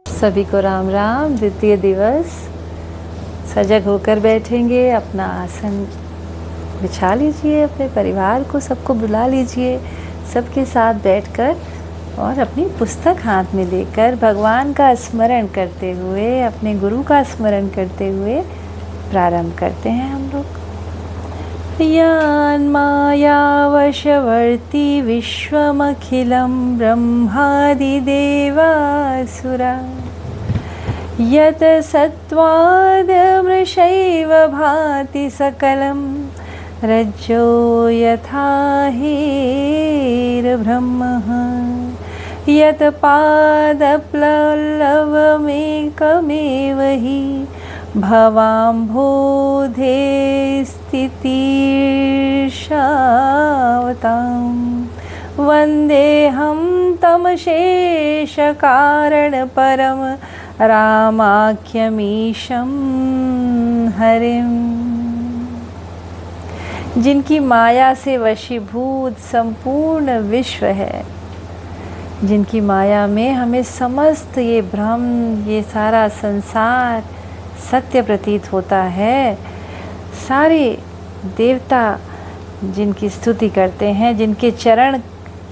सभी को राम राम। द्वितीय दिवस। सजग होकर बैठेंगे, अपना आसन बिछा लीजिए, अपने परिवार को सबको बुला लीजिए, सबके साथ बैठकर और अपनी पुस्तक हाथ में लेकर भगवान का स्मरण करते हुए, अपने गुरु का स्मरण करते हुए प्रारंभ करते हैं हम लोग। यान् मायावशवर्ती विश्वमखिलं ब्रह्मादिदेवासुरा यत् सत्त्वादमृषैव भाति सकलं रज्जो यथा हीरब्रह्मः यत् पादप्लवमेकमेव हि भवाम्भोधे स्थितिर्षावतां वन्देऽहं तमशेषकारणपरं रामाख्यमीशं हरिं। जिनकी माया से वशीभूत संपूर्ण विश्व है, जिनकी माया में हमें समस्त ये ब्रह्म, ये सारा संसार सत्य प्रतीत होता है, सारे देवता जिनकी स्तुति करते हैं, जिनके चरण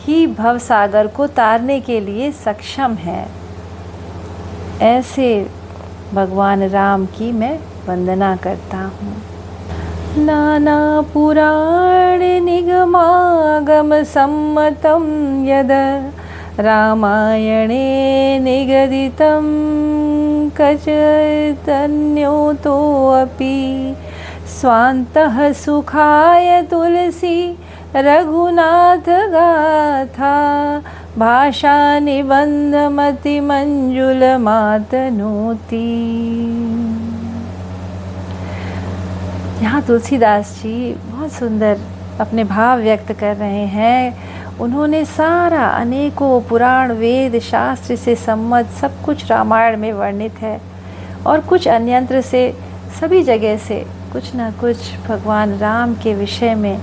ही भव सागर को तारने के लिए सक्षम है, ऐसे भगवान राम की मैं वंदना करता हूँ। नाना पुराण निगमागम सम्मतं यद रामायणे निगदितं कचैतन्योऽपि स्वान्तः सुखाय तुलसी रघुनाथ गाथा भाषा निबंधमतिमंजुलमातनोति। यहाँ तुलसीदास जी बहुत सुंदर अपने भाव व्यक्त कर रहे हैं। उन्होंने सारा अनेकों पुराण वेद शास्त्र से सम्मत सब कुछ रामायण में वर्णित है और कुछ अन्यंत्र से सभी जगह से कुछ ना कुछ भगवान राम के विषय में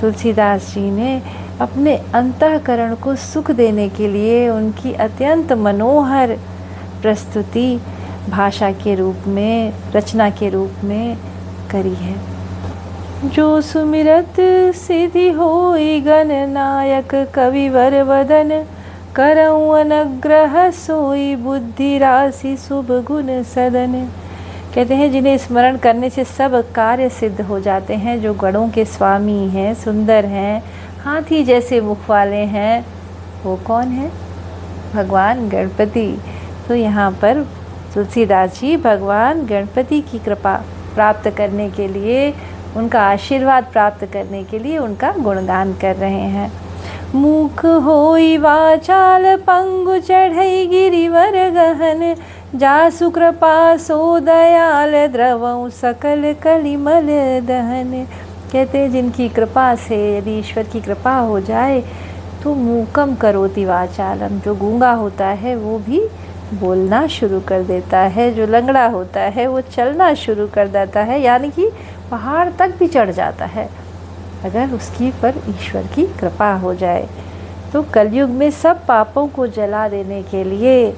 तुलसीदास जी ने अपने अंतःकरण को सुख देने के लिए उनकी अत्यंत मनोहर प्रस्तुति भाषा के रूप में, रचना के रूप में करी है। जो सुमिरत सिद्धि होई गणनायक कविवर वदन करऊँ अनुग्रह सोई बुद्धि राशि शुभ गुण सदन। कहते हैं जिन्हें स्मरण करने से सब कार्य सिद्ध हो जाते हैं, जो गणों के स्वामी हैं, सुंदर हैं, हाथी जैसे मुख वाले हैं, वो कौन है? भगवान गणपति। तो यहाँ पर तुलसीदास जी भगवान गणपति की कृपा प्राप्त करने के लिए, उनका आशीर्वाद प्राप्त करने के लिए उनका गुणगान कर रहे हैं। मुख होई वाचाल पंगु चढ़ई गिरिवर गहन जासु कृपा सो दयाल द्रवं सकल कलिमल दहन। कहते हैं जिनकी कृपा से, यदि ईश्वर की कृपा हो जाए तो मूकम करोति वाचालम, जो गूंगा होता है वो भी बोलना शुरू कर देता है, जो लंगड़ा होता है वो चलना शुरू कर देता है, यानी कि पहाड़ तक भी चढ़ जाता है अगर उसकी पर ईश्वर की कृपा हो जाए। तो कलयुग में सब पापों को जला देने के लिए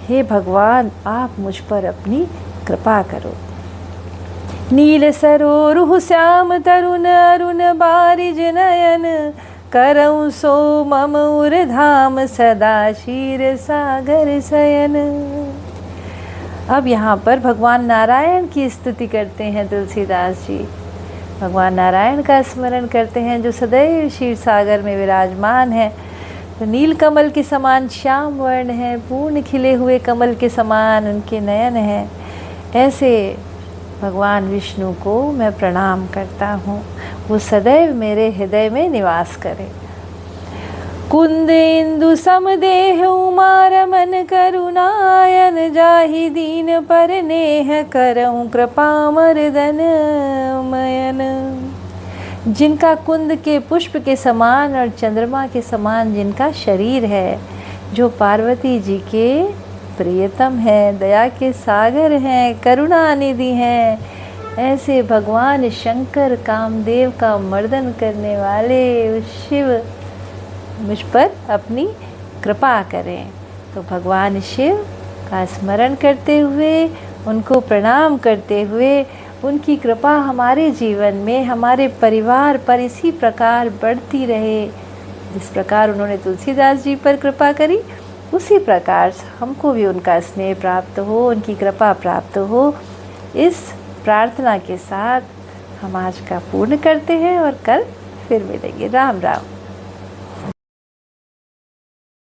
हे भगवान आप मुझ पर अपनी कृपा करो। नील सरोरुह श्याम तरुण अरुण बारिज नयन करऊँ सो मम उर्धाम सदा क्षीर सागर शयन। अब यहाँ पर भगवान नारायण की स्तुति करते हैं तुलसीदास जी। भगवान नारायण का स्मरण करते हैं जो सदैव क्षीर सागर में विराजमान है। तो नील कमल के समान श्याम वर्ण है, पूर्ण खिले हुए कमल के समान उनके नयन हैं। ऐसे भगवान विष्णु को मैं प्रणाम करता हूँ, वो सदैव मेरे हृदय में निवास करे। कुंद इंदु समदेह उमा रमन करुणायन जाहि दीन पर नेह करऊँ कृपा मर्दन मयन। जिनका कुंद के पुष्प के समान और चंद्रमा के समान जिनका शरीर है, जो पार्वती जी के प्रियतम है, दया के सागर हैं, करुणा निधि हैं, ऐसे भगवान शंकर कामदेव का मर्दन करने वाले उस शिव मुझ पर अपनी कृपा करें। तो भगवान शिव का स्मरण करते हुए, उनको प्रणाम करते हुए, उनकी कृपा हमारे जीवन में, हमारे परिवार पर इसी प्रकार बढ़ती रहे। जिस प्रकार उन्होंने तुलसीदास जी पर कृपा करी, उसी प्रकार हमको भी उनका स्नेह प्राप्त हो, उनकी कृपा प्राप्त हो। इस प्रार्थना के साथ हम आज का पूर्ण करते हैं और कल फिर मिलेंगे। राम राम।